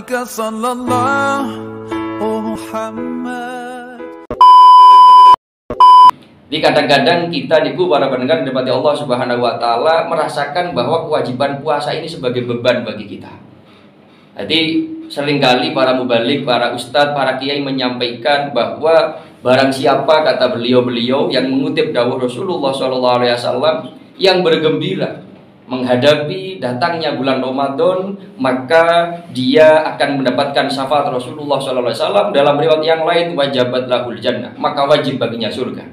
عليك صلى الله محمد. Jadi kadang-kadang kita niku para pendengar dapati Allah Subhanahu wa taala merasakan bahwa kewajiban puasa ini sebagai beban bagi kita. Jadi seringkali para mubalik, para ustadz, para kiai menyampaikan bahwa barang siapa, kata beliau-beliau yang mengutip dawuh Rasulullah SAW, yang bergembira menghadapi datangnya bulan Ramadan, maka dia akan mendapatkan syafaat Rasulullah SAW. Dalam riwayat yang lain, wajabat lahul jannah, maka wajib baginya surga.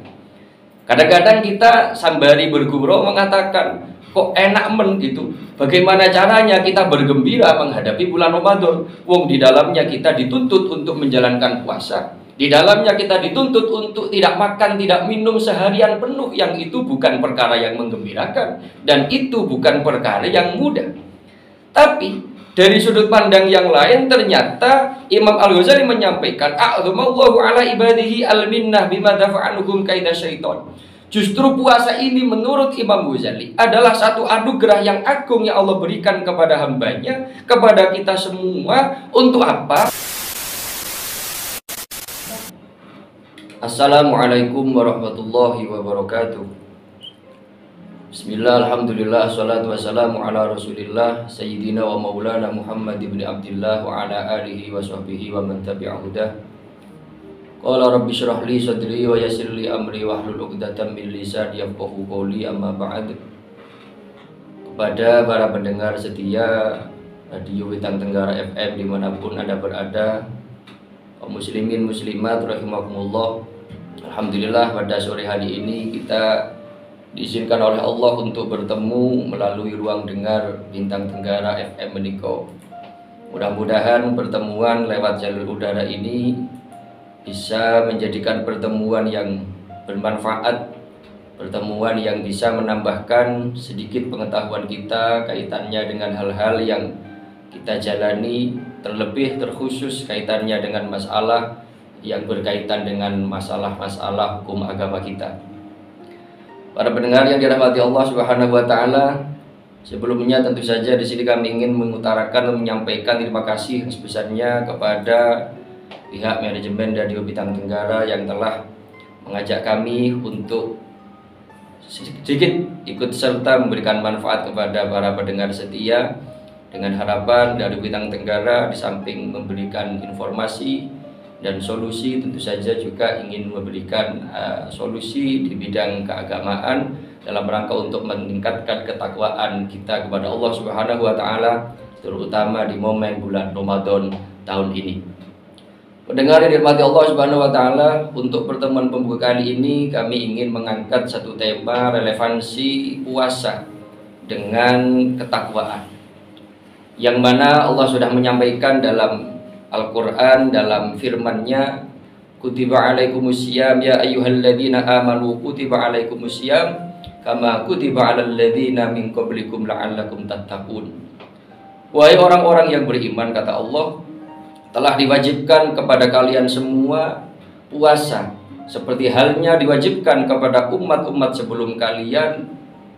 Kadang-kadang kita sambari bergurau mengatakan, kok enak men gitu. Bagaimana caranya kita bergembira menghadapi bulan Ramadan? Wong di dalamnya kita dituntut untuk menjalankan puasa. Di dalamnya kita dituntut untuk tidak makan, tidak minum seharian penuh. Yang itu bukan perkara yang menggembirakan. Dan itu bukan perkara yang mudah. Tapi dari sudut pandang yang lain, ternyata Imam Al-Ghazali menyampaikan, a'dhamallahu ala ibadihi al-minnah bima dafa'anuhum kaidah syaitan. Justru puasa ini menurut Imam Ghazali adalah satu anugerah yang agung yang Allah berikan kepada hambanya, kepada kita semua. Untuk apa? Assalamualaikum warahmatullahi wabarakatuh. Bismillah, alhamdulillah, assalatu wassalamu ala rasulillah Sayyidina wa maulana Muhammad ibn Abdillah wa ala alihi wa sahbihi wa man tabi'ahudah. Qala rabbi syrah li sadri wa yassir li amri wa hlul 'uqdatam min lisani yafqahu qawli, amma ba'd. Kepada para pendengar setia Radio Bintang Tenggara FM dimanapun Anda berada, kaum muslimin muslimat rahimakumullah, alhamdulillah pada sore hari ini kita diizinkan oleh Allah untuk bertemu melalui ruang dengar Bintang Tenggara FM menika. Mudah-mudahan pertemuan lewat jalur udara ini bisa menjadikan pertemuan yang bermanfaat, pertemuan yang bisa menambahkan sedikit pengetahuan kita kaitannya dengan hal-hal yang kita jalani, terlebih terkhusus kaitannya dengan masalah yang berkaitan dengan masalah-masalah hukum agama kita. Para pendengar yang dirahmati Allah Subhanahu wa taala, sebelumnya tentu saja di sini kami ingin mengutarakan dan menyampaikan terima kasih sebesarnya kepada pihak manajemen Radio Bintang Tenggara yang telah mengajak kami untuk sedikit ikut serta memberikan manfaat kepada para pendengar setia, dengan harapan dari Bintang Tenggara di samping memberikan informasi dan solusi, tentu saja juga ingin memberikan solusi di bidang keagamaan dalam rangka untuk meningkatkan ketakwaan kita kepada Allah Subhanahu wa taala, terutama di momen bulan Ramadan tahun ini. Pendengar yang dirahmati Allah Subhanahu wa taala, untuk pertemuan pembuka kali ini kami ingin mengangkat satu tema relevansi puasa dengan ketakwaan, yang mana Allah sudah menyampaikan dalam Al-Quran, dalam firman-Nya, kutiba alaikumusiyam ya ayyuhalladzina amanu kutiba alaikumusiyam kama kutiba alal ladzina min qablikum la'allakum tattaqun. Wahai orang-orang yang beriman, kata Allah, telah diwajibkan kepada kalian semua puasa, seperti halnya diwajibkan kepada umat-umat sebelum kalian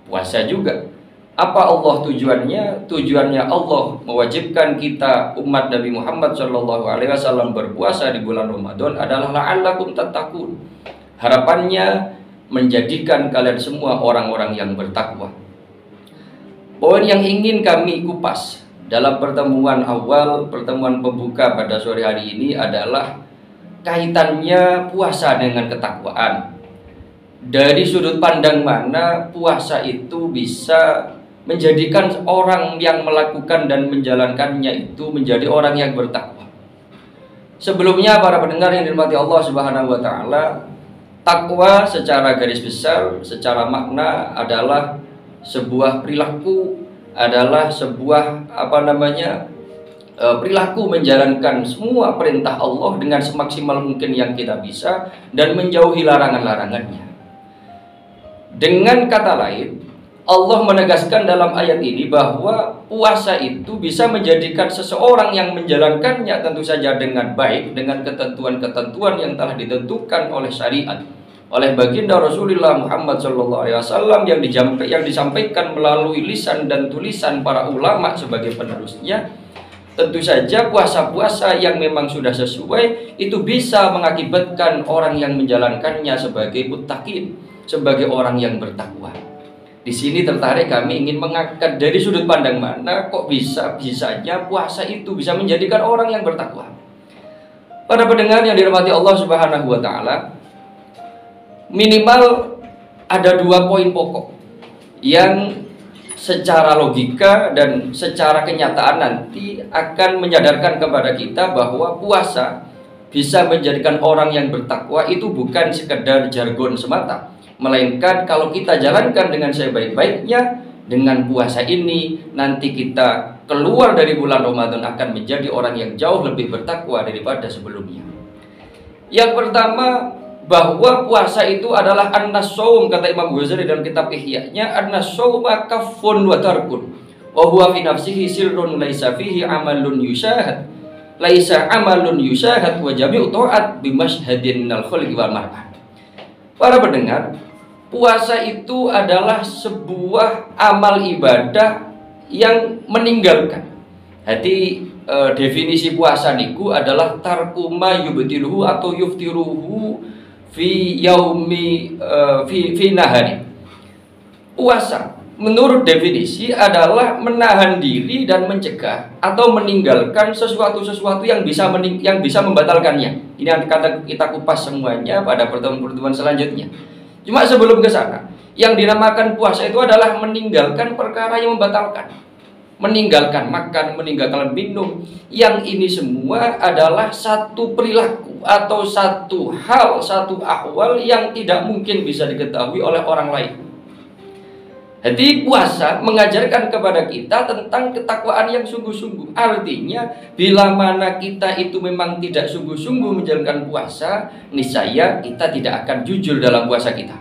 puasa juga. Apa Allah tujuannya? Tujuannya Allah mewajibkan kita umat Nabi Muhammad SAW berpuasa di bulan Ramadan adalah la'allakum tattaqun. Harapannya menjadikan kalian semua orang-orang yang bertakwa. Poin yang ingin kami kupas dalam pertemuan awal, pertemuan pembuka pada sore hari ini adalah kaitannya puasa dengan ketakwaan. Dari sudut pandang mana puasa itu bisa menjadikan orang yang melakukan dan menjalankannya itu menjadi orang yang bertakwa. Sebelumnya para pendengar yang dirahmati Allah Subhanahu wa taala, takwa secara garis besar, secara makna adalah sebuah perilaku, adalah sebuah perilaku menjalankan semua perintah Allah dengan semaksimal mungkin yang kita bisa dan menjauhi larangan-larangannya. Dengan kata lain, Allah menegaskan dalam ayat ini bahwa puasa itu bisa menjadikan seseorang yang menjalankannya tentu saja dengan baik, dengan ketentuan-ketentuan yang telah ditentukan oleh syariat, oleh baginda Rasulullah Muhammad SAW yang disampaikan melalui lisan dan tulisan para ulama sebagai penerusnya. Tentu saja puasa-puasa yang memang sudah sesuai itu bisa mengakibatkan orang yang menjalankannya sebagai muttaqin, sebagai orang yang bertakwa. Di sini tertarik kami ingin mengangkat dari sudut pandang mana kok bisanya puasa itu bisa menjadikan orang yang bertakwa. Para pendengar yang dirahmati Allah Subhanahu wa taala, minimal ada 2 poin pokok yang secara logika dan secara kenyataan nanti akan menyadarkan kepada kita bahwa puasa bisa menjadikan orang yang bertakwa itu bukan sekedar jargon semata, melainkan kalau kita jalankan dengan sebaik-baiknya, dengan puasa ini nanti kita keluar dari bulan Ramadan akan menjadi orang yang jauh lebih bertakwa daripada sebelumnya. Yang pertama, bahwa puasa itu adalah an-nasawm, kata Imam Ghazali dalam kitab Ihya-nya, an-nasawma kaffun wa tarkun wa huwa fi nafsihi sirrun laisa fihi amalun yushahad laisa amalun yushahad wa jami'u ta'at bimashhadin al-khulqi wal mar'ah. Para pendengar, puasa itu adalah sebuah amal ibadah yang meninggalkan. Jadi definisi puasa niku adalah tarkuma yubtiluhu atau yuftiruhu fi yaumi fi nahari. Puasa menurut definisi adalah menahan diri dan mencegah atau meninggalkan sesuatu yang bisa membatalkannya. Ini akan kita kupas semuanya pada pertemuan-pertemuan selanjutnya. Cuma sebelum ke sana, yang dinamakan puasa itu adalah meninggalkan perkara yang membatalkan, meninggalkan makan, meninggalkan minum. Yang ini semua adalah satu perilaku atau satu hal, satu ahwal yang tidak mungkin bisa diketahui oleh orang lain. Jadi puasa mengajarkan kepada kita tentang ketakwaan yang sungguh-sungguh. Artinya bila mana kita itu memang tidak sungguh-sungguh menjalankan puasa, niscaya kita tidak akan jujur dalam puasa kita.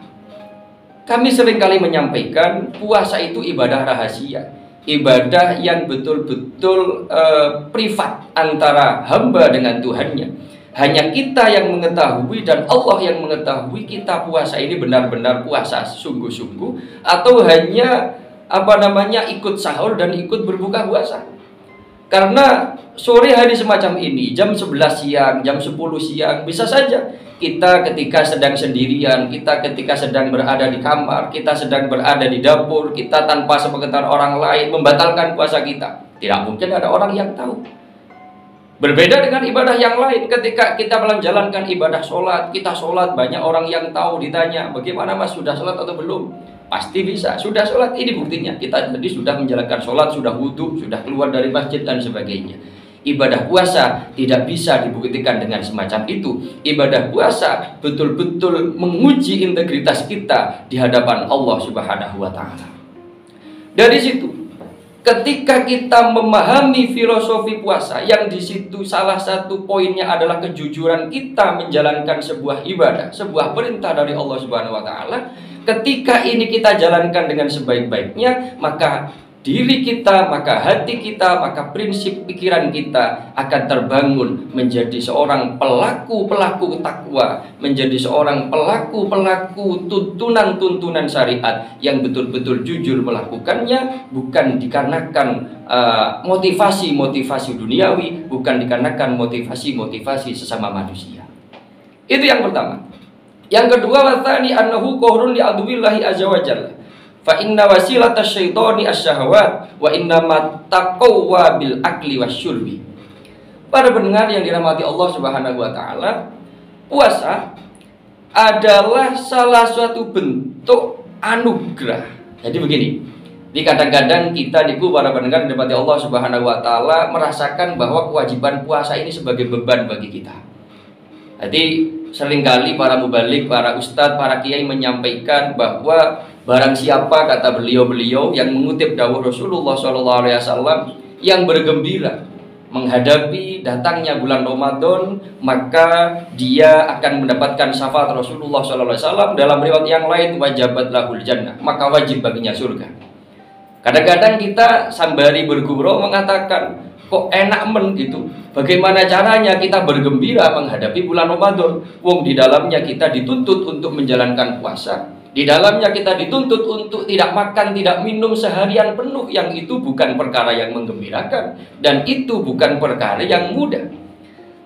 Kami seringkali menyampaikan puasa itu ibadah rahasia, ibadah yang betul-betul privat antara hamba dengan Tuhannya. Hanya kita yang mengetahui dan Allah yang mengetahui kita puasa ini benar-benar puasa sungguh-sungguh atau hanya ikut sahur dan ikut berbuka puasa. Karena sore hari semacam ini, jam 11 siang, jam 10 siang, bisa saja kita ketika sedang sendirian, kita ketika sedang berada di kamar, kita sedang berada di dapur, kita tanpa sepengetahuan orang lain membatalkan puasa kita. Tidak mungkin ada orang yang tahu. Berbeda dengan ibadah yang lain, ketika kita menjalankan ibadah sholat, kita sholat, banyak orang yang tahu, ditanya, bagaimana mas, sudah sholat atau belum? Pasti bisa, sudah sholat, ini buktinya. Kita tadi sudah menjalankan sholat, sudah wudhu, sudah keluar dari masjid, dan sebagainya. Ibadah puasa tidak bisa dibuktikan dengan semacam itu. Ibadah puasa betul-betul menguji integritas kita di hadapan Allah Subhanahu wa Ta'ala. Dari situ, ketika kita memahami filosofi puasa, yang di situ salah satu poinnya adalah kejujuran kita menjalankan sebuah ibadah, sebuah perintah dari Allah Subhanahu wa Ta'ala. Ketika ini kita jalankan dengan sebaik-baiknya, maka diri kita, maka hati kita, maka prinsip pikiran kita akan terbangun menjadi seorang pelaku-pelaku takwa, menjadi seorang pelaku-pelaku tuntunan-tuntunan syariat yang betul-betul jujur melakukannya, bukan dikarenakan motivasi-motivasi duniawi, bukan dikarenakan motivasi-motivasi sesama manusia. Itu yang pertama. Yang kedua, wathani annahu qahrun li aduwillahi azza wa jalla. Fa inna wasilatash syaitani asyahawat wa inna taqawwa bil akli wasyurbi. Para pendengar yang dirahmati Allah Subhanahu wa Ta'ala, puasa adalah salah suatu bentuk anugerah. Jadi begini, di kadang-kadang kita para pendengar yang dirahmati Allah Subhanahu wa Ta'ala merasakan bahwa kewajiban puasa ini sebagai beban bagi kita. Jadi seringkali para mubalik, para ustadz, para kiai menyampaikan bahwa barang siapa, kata beliau-beliau yang mengutip dawuh Rasulullah SAW, yang bergembira menghadapi datangnya bulan Ramadan, maka dia akan mendapatkan syafaat Rasulullah SAW. Dalam riwayat yang lain, wajabat lahul jannah, maka wajib baginya surga. Kadang-kadang kita sambari bergurau mengatakan, kok enak gitu. Bagaimana caranya kita bergembira menghadapi bulan Ramadan? Wong di dalamnya kita dituntut untuk menjalankan puasa. Di dalamnya kita dituntut untuk tidak makan, tidak minum seharian penuh, yang itu bukan perkara yang menggembirakan dan itu bukan perkara yang mudah.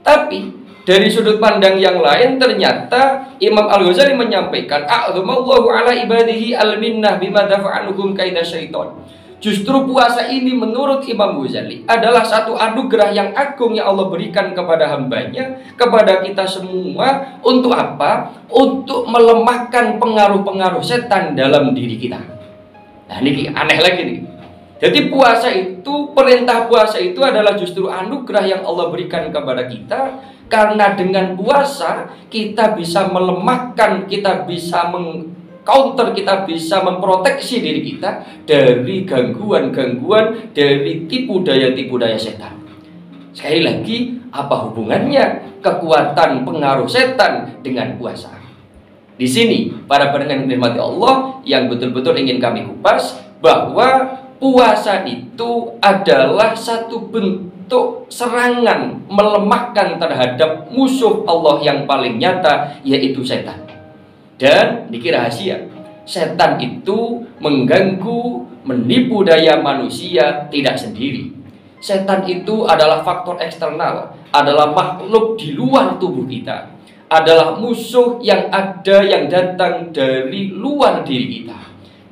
Tapi dari sudut pandang yang lain, ternyata Imam Al-Ghazali menyampaikan, a'dhamallahu ala ibadihi al-minnah bima dafa'anuhum kaida syaitan. Justru puasa ini menurut Imam Ghazali adalah satu anugerah yang agung yang Allah berikan kepada hambanya, kepada kita semua. Untuk apa? Untuk melemahkan pengaruh-pengaruh setan dalam diri kita. Nah ini aneh lagi nih. Jadi puasa itu, perintah puasa itu adalah justru anugerah yang Allah berikan kepada kita. Karena dengan puasa kita bisa melemahkan, kita bisa counter, kita bisa memproteksi diri kita dari gangguan-gangguan, dari tipu daya setan. Sekali lagi, apa hubungannya kekuatan pengaruh setan dengan puasa? Di sini para pendengar dirahmati Allah yang betul-betul ingin kami kupas, bahwa puasa itu adalah satu bentuk serangan melemahkan terhadap musuh Allah yang paling nyata, yaitu setan. Dan dikira rahasia, setan itu mengganggu, menipu daya manusia tidak sendiri. Setan itu adalah faktor eksternal, adalah makhluk di luar tubuh kita, adalah musuh yang ada, yang datang dari luar diri kita.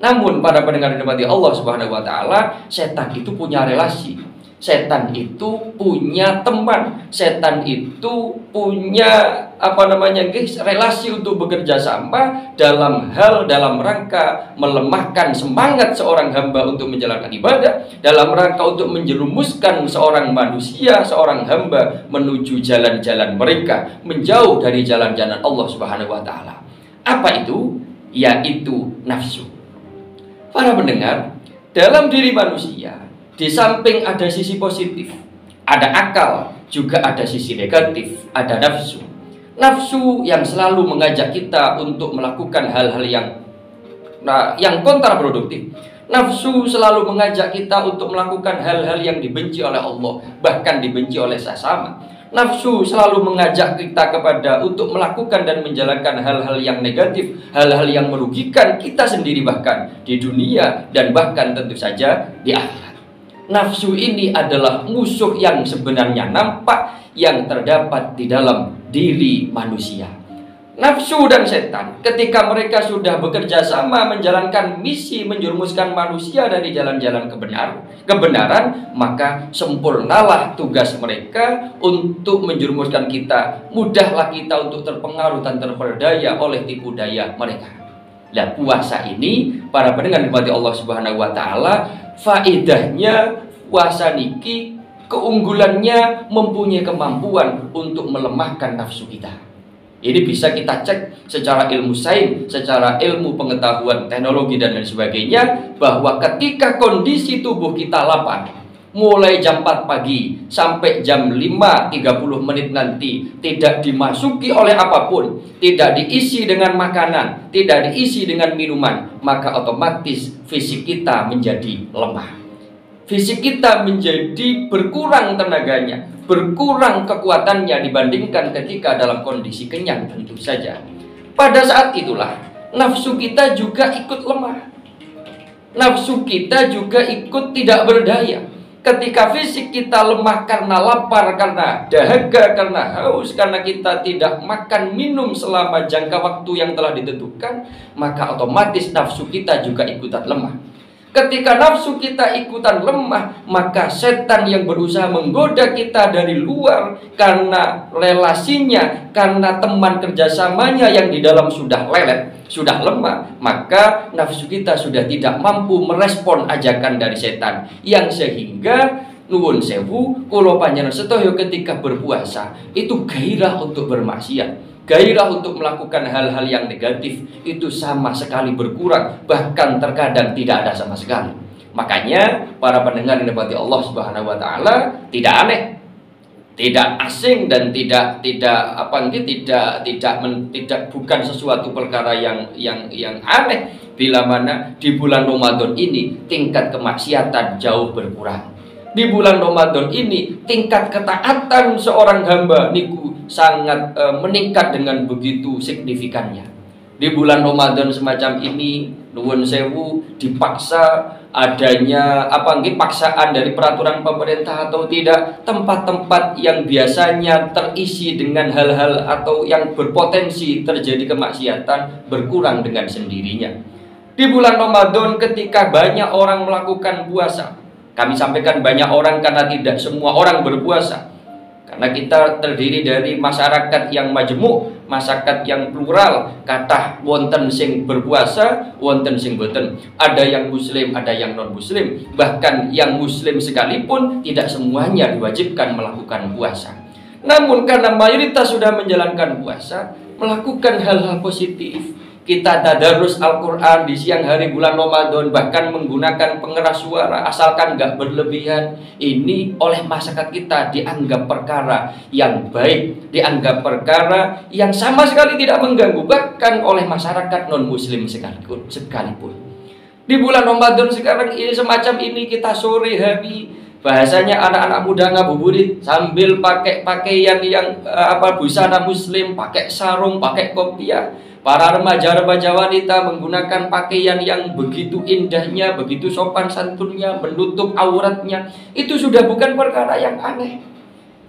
Namun pada pendengar dirahmati Allah Subhanahu wa taala, setan itu punya relasi. Setan itu punya teman, setan itu punya relasi untuk bekerja sama dalam rangka melemahkan semangat seorang hamba untuk menjalankan ibadah, dalam rangka untuk menjerumuskan seorang manusia, seorang hamba menuju jalan-jalan mereka, menjauh dari jalan-jalan Allah Subhanahu wa taala. Apa itu? Yaitu nafsu. Para pendengar, dalam diri manusia, di samping ada sisi positif, ada akal, juga ada sisi negatif, ada nafsu. Nafsu yang selalu mengajak kita untuk melakukan hal-hal yang kontraproduktif. Nafsu selalu mengajak kita untuk melakukan hal-hal yang dibenci oleh Allah, bahkan dibenci oleh sesama. Nafsu selalu mengajak kita untuk melakukan dan menjalankan hal-hal yang negatif, hal-hal yang merugikan kita sendiri, bahkan di dunia dan bahkan tentu saja di akhirat. Nafsu ini adalah musuh yang sebenarnya nampak, yang terdapat di dalam diri manusia. Nafsu dan setan ketika mereka sudah bekerja sama menjalankan misi menjerumuskan manusia dari jalan-jalan kebenaran, maka sempurnalah tugas mereka untuk menjerumuskan kita. Mudahlah kita untuk terpengaruh dan terperdaya oleh tipu daya mereka. Nah, puasa ini para pendengar dirahmati Allah Subhanahu wa taala, faedahnya puasa niki, keunggulannya mempunyai kemampuan untuk melemahkan nafsu kita. Ini bisa kita cek secara ilmu sains, secara ilmu pengetahuan teknologi dan lain sebagainya, bahwa ketika kondisi tubuh kita lapar, mulai jam 4 pagi sampai jam 5:30 nanti, tidak dimasuki oleh apapun, tidak diisi dengan makanan, tidak diisi dengan minuman, maka otomatis fisik kita menjadi lemah. Fisik kita menjadi berkurang tenaganya, berkurang kekuatannya dibandingkan ketika dalam kondisi kenyang tentu saja. Pada saat itulah nafsu kita juga ikut lemah. Nafsu kita juga ikut tidak berdaya. Ketika fisik kita lemah karena lapar, karena dahaga, karena haus, karena kita tidak makan minum selama jangka waktu yang telah ditentukan, maka otomatis nafsu kita juga ikutan lemah. Ketika nafsu kita ikutan lemah, maka setan yang berusaha menggoda kita dari luar karena relasinya, karena teman kerjasamanya yang di dalam sudah lelet, sudah lemah, maka nafsu kita sudah tidak mampu merespon ajakan dari setan, yang sehingga nuwun sewu kula panjenengan sedaya ketika berpuasa itu gairah untuk bermaksiat, gairah untuk melakukan hal-hal yang negatif itu sama sekali berkurang, bahkan terkadang tidak ada sama sekali. Makanya para pendengar yang dirahmati Allah Subhanahu wa taala, tidak aneh, tidak asing dan bukan sesuatu perkara yang aneh bila mana di bulan Ramadan ini tingkat kemaksiatan jauh berkurang. Di bulan Ramadan ini tingkat ketaatan seorang hamba niku sangat meningkat dengan begitu signifikannya. Di bulan Ramadan semacam ini, nuwun sewu, dipaksa adanya paksaan dari peraturan pemerintah atau tidak, tempat-tempat yang biasanya terisi dengan hal-hal atau yang berpotensi terjadi kemaksiatan berkurang dengan sendirinya. Di bulan Ramadan ketika banyak orang melakukan puasa, kami sampaikan banyak orang karena tidak semua orang berpuasa. Karena kita terdiri dari masyarakat yang majemuk, masyarakat yang plural, kathah wonten sing berpuasa, wonten sing boten. Ada yang muslim, ada yang non muslim. Bahkan yang muslim sekalipun tidak semuanya diwajibkan melakukan puasa. Namun karena mayoritas sudah menjalankan puasa, melakukan hal-hal positif. Kita tadarus Al-Quran di siang hari bulan Ramadan, bahkan menggunakan pengeras suara asalkan nggak berlebihan. Ini oleh masyarakat kita dianggap perkara yang baik, dianggap perkara yang sama sekali tidak mengganggu, bahkan oleh masyarakat non-muslim sekalipun. Di bulan Ramadan sekarang ini semacam ini, kita sore hari bahasanya anak-anak muda ngabuburit sambil pakai pakaian yang busana muslim, pakai sarung, pakai kopiah. Para remaja-remaja wanita menggunakan pakaian yang begitu indahnya, begitu sopan santunnya, menutup auratnya. Itu sudah bukan perkara yang aneh.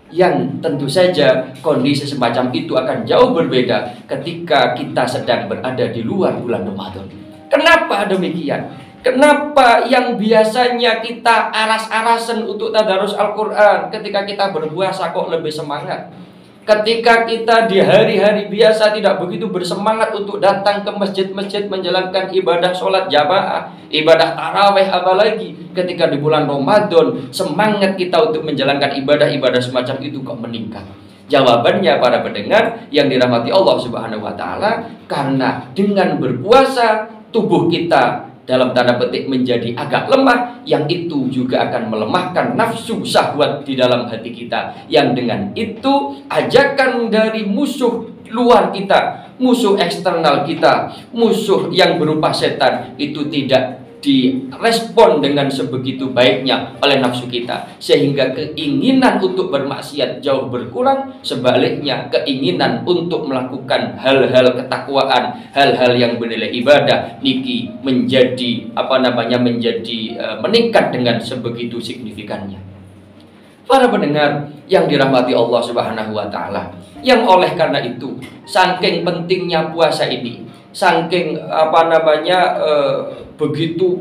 Yang tentu saja kondisi semacam itu akan jauh berbeda ketika kita sedang berada di luar bulan Ramadan. Kenapa demikian? Kenapa yang biasanya kita aras-arasan untuk tadarus Al-Quran ketika kita berpuasa kok lebih semangat? Ketika kita di hari-hari biasa tidak begitu bersemangat untuk datang ke masjid-masjid menjalankan ibadah sholat jamaah, ibadah taraweh, apalagi ketika di bulan Ramadan semangat kita untuk menjalankan ibadah-ibadah semacam itu kok meningkat. Jawabannya para pendengar yang dirahmati Allah Subhanahu wa taala, karena dengan berpuasa tubuh kita dalam tanda petik menjadi agak lemah, yang itu juga akan melemahkan nafsu syahwat di dalam hati kita, yang dengan itu ajakan dari musuh luar kita, musuh eksternal kita, musuh yang berupa setan itu tidak direspon dengan sebegitu baiknya oleh nafsu kita, sehingga keinginan untuk bermaksiat jauh berkurang. Sebaliknya keinginan untuk melakukan hal-hal ketakwaan, hal-hal yang bernilai ibadah niki menjadi meningkat dengan sebegitu signifikannya. Para pendengar yang dirahmati Allah Subhanahu wa taala, yang oleh karena itu saking pentingnya puasa ini, saking begitu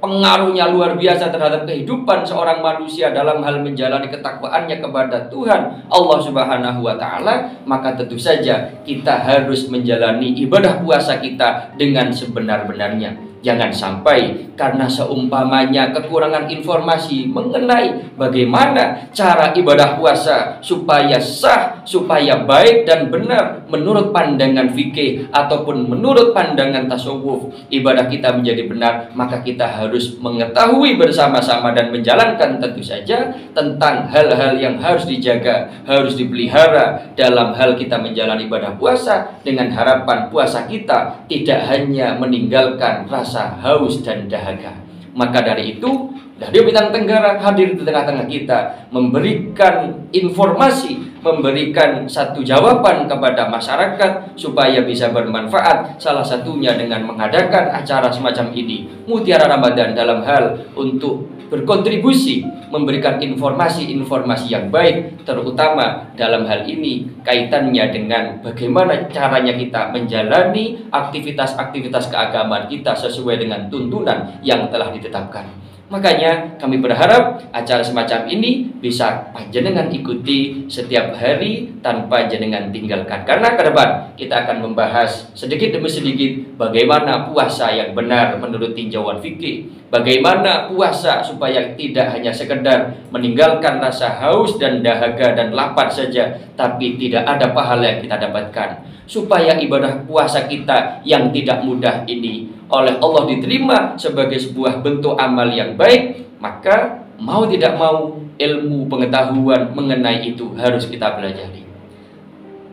pengaruhnya luar biasa terhadap kehidupan seorang manusia dalam hal menjalani ketakwaannya kepada Tuhan Allah Subhanahu wa taala, maka tentu saja kita harus menjalani ibadah puasa kita dengan sebenar-benarnya. Jangan sampai karena seumpamanya kekurangan informasi mengenai bagaimana cara ibadah puasa supaya sah, supaya baik dan benar menurut pandangan fikih ataupun menurut pandangan tasawuf, ibadah kita menjadi benar, maka kita harus mengetahui bersama-sama dan menjalankan tentu saja tentang hal-hal yang harus dijaga, harus dipelihara dalam hal kita menjalani ibadah puasa, dengan harapan puasa kita tidak hanya meninggalkan rasa haus dan dahaga. Maka dari itu, Radio Bintang Tenggara hadir di tengah-tengah kita, memberikan informasi, memberikan satu jawaban kepada masyarakat supaya bisa bermanfaat. Salah satunya dengan mengadakan acara semacam ini, Mutiara Ramadan, dalam hal untuk berkontribusi memberikan informasi-informasi yang baik, terutama dalam hal ini kaitannya dengan bagaimana caranya kita menjalani aktivitas-aktivitas keagamaan kita sesuai dengan tuntunan yang telah ditetapkan. Makanya kami berharap acara semacam ini bisa panjenengan ikuti setiap hari tanpa jenengan tinggalkan. Karena ke depan kita akan membahas sedikit demi sedikit bagaimana puasa yang benar menurut tinjauan fikih. Bagaimana puasa supaya tidak hanya sekedar meninggalkan rasa haus dan dahaga dan lapar saja, tapi tidak ada pahala yang kita dapatkan. Supaya ibadah puasa kita yang tidak mudah ini oleh Allah diterima sebagai sebuah bentuk amal yang baik, maka mau tidak mau ilmu pengetahuan mengenai itu harus kita pelajari.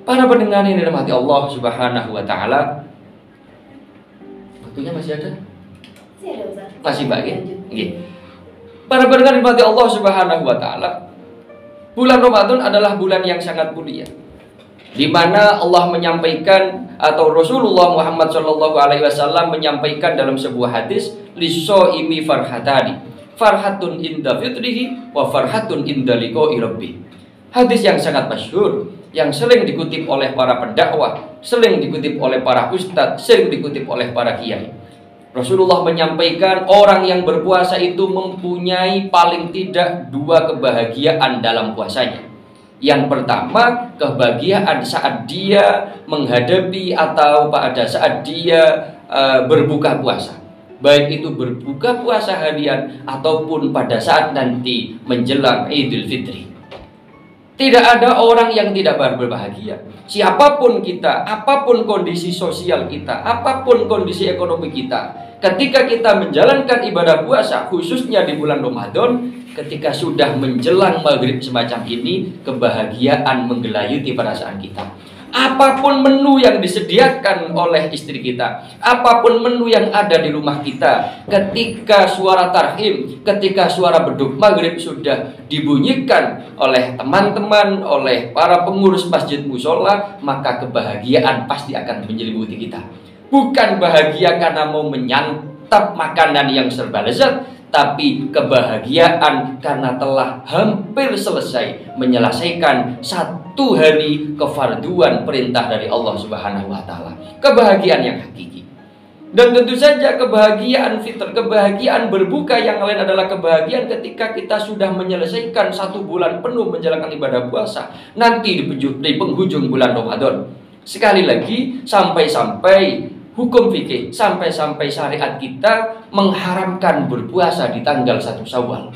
Para pendengar yang dirahmati Allah Subhanahu wa taala, waktunya masih ada? Masih baik. Para pendengar yang dirahmati Allah Subhanahu wa taala, bulan Ramadan adalah bulan yang sangat mulia. di mana Allah menyampaikan atau Rasulullah Muhammad SAW menyampaikan dalam sebuah hadis, lisoimi farhatani, farhatun inda fitrihi wa farhatun inda liqa'i rabbih. Hadis yang sangat masyhur, yang sering dikutip oleh para pendakwah, sering dikutip oleh para ustadz, sering dikutip oleh para kiai. Rasulullah menyampaikan orang yang berpuasa itu mempunyai paling tidak 2 kebahagiaan dalam puasanya. Yang pertama, kebahagiaan saat dia menghadapi atau pada saat dia berbuka puasa. Baik itu berbuka puasa harian ataupun pada saat nanti menjelang Idul Fitri. Tidak ada orang yang tidak berbahagia. Siapapun kita, apapun kondisi sosial kita, apapun kondisi ekonomi kita, ketika kita menjalankan ibadah puasa, khususnya di bulan Ramadan, ketika sudah menjelang maghrib semacam ini, kebahagiaan menggelayuti perasaan kita. Apapun menu yang disediakan oleh istri kita, apapun menu yang ada di rumah kita, ketika suara tarhim, ketika suara beduk maghrib sudah dibunyikan oleh teman-teman, oleh para pengurus masjid musola, maka kebahagiaan pasti akan menyelimuti kita. Bukan bahagia karena mau menyantap makanan yang serba lezat, tapi kebahagiaan karena telah hampir selesai menyelesaikan 1 hari kefarduan perintah dari Allah Subhanahu wa taala. Kebahagiaan yang hakiki. Dan tentu saja kebahagiaan fitr, kebahagiaan berbuka yang lain adalah kebahagiaan ketika kita sudah menyelesaikan 1 bulan penuh menjalankan ibadah puasa, nanti di penghujung bulan Ramadan. Sekali lagi, sampai-sampai hukum fikih, sampai-sampai syariat kita mengharamkan berpuasa di tanggal 1 Syawal.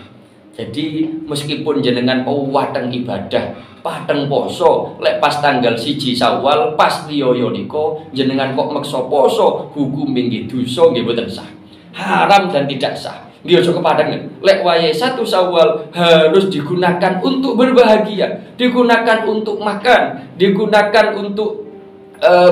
Jadi meskipun jenengan wateng ibadah, pateng poso, lek pas tanggal 1 Syawal, pas liyo niko, jenengan kok meksa poso, hukum nggih dosa nggih boten sah. Haram dan tidak sah. Nggih aja kepadang. Lek wayahe 1 Syawal harus digunakan untuk berbahagia, digunakan untuk makan, digunakan untuk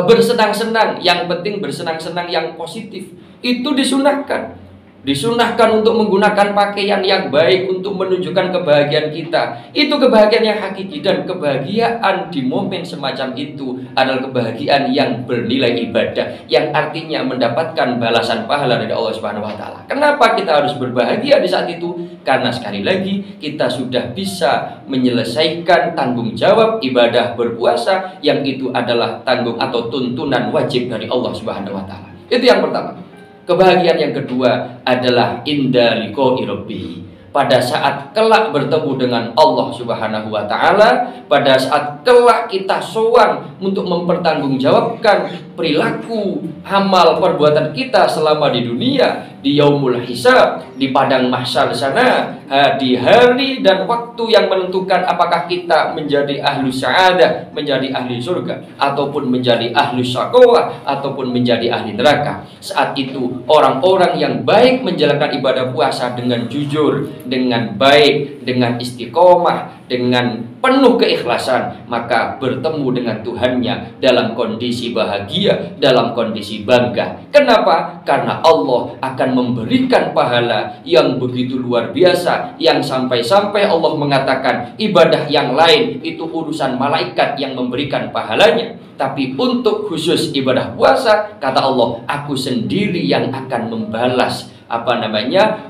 bersenang-senang. Yang penting bersenang-senang yang positif. Itu disunahkan. Disunahkan untuk menggunakan pakaian yang baik untuk menunjukkan kebahagiaan kita. Itu kebahagiaan yang hakiki, dan kebahagiaan di momen semacam itu adalah kebahagiaan yang bernilai ibadah, yang artinya mendapatkan balasan pahala dari Allah Subhanahu wa taala. Kenapa kita harus berbahagia di saat itu? Karena sekali lagi kita sudah bisa menyelesaikan tanggung jawab ibadah berpuasa, yang itu adalah tanggung atau tuntunan wajib dari Allah Subhanahu wa taala. Itu yang pertama. Kebahagiaan yang kedua adalah inda liqa'i rabbih. Pada saat kelak bertemu dengan Allah Subhanahu wa taala, pada saat kelak kita sowan untuk mempertanggungjawabkan perilaku, amal, perbuatan kita selama di dunia, di yaumul hisab, di padang mahsyar sana, di hari dan waktu yang menentukan apakah kita menjadi ahlu sa'adah, menjadi ahli surga, ataupun menjadi ahli syaqawah, ataupun menjadi ahli neraka. Saat itu orang-orang yang baik menjalankan ibadah puasa dengan jujur, dengan baik, dengan istiqomah, dengan penuh keikhlasan, maka bertemu dengan Tuhannya dalam kondisi bahagia, dalam kondisi bangga. Kenapa? Karena Allah akan memberikan pahala yang begitu luar biasa, yang sampai-sampai Allah mengatakan ibadah yang lain itu urusan malaikat yang memberikan pahalanya, tapi untuk khusus ibadah puasa, kata Allah, aku sendiri yang akan membalas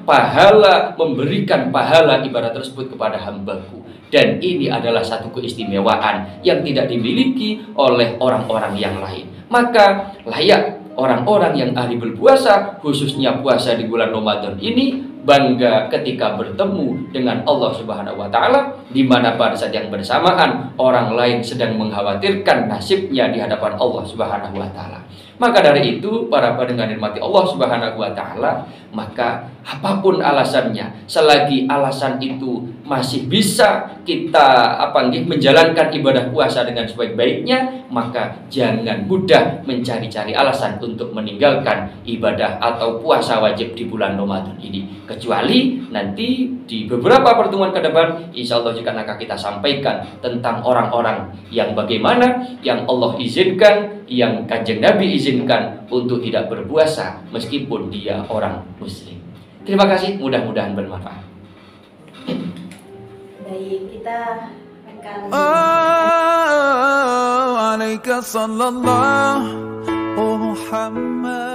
pahala, memberikan pahala ibadah tersebut kepada hambaku. Dan ini adalah satu keistimewaan yang tidak dimiliki oleh orang-orang yang lain. Maka layak orang-orang yang ahli berpuasa, khususnya puasa di bulan Ramadan ini, bangga ketika bertemu dengan Allah Subhanahu wa taala, di mana pada saat yang bersamaan orang lain sedang mengkhawatirkan nasibnya di hadapan Allah Subhanahu wa taala. Maka dari itu, para pendengar dirahmati Allah Subhanahu wa taala, maka apapun alasannya, selagi alasan itu masih bisa kita menjalankan ibadah puasa dengan sebaik-baiknya, maka jangan mudah mencari-cari alasan untuk meninggalkan ibadah atau puasa wajib di bulan Ramadan ini. Kecuali nanti di beberapa pertemuan ke depan, insya Allah juga akan kita sampaikan tentang orang-orang yang bagaimana yang Allah izinkan, yang Kanjeng Nabi izinkan untuk tidak berpuasa meskipun dia orang muslim. Terima kasih, mudah-mudahan bermanfaat. Baik, kita akan عليك صلى الله محمد.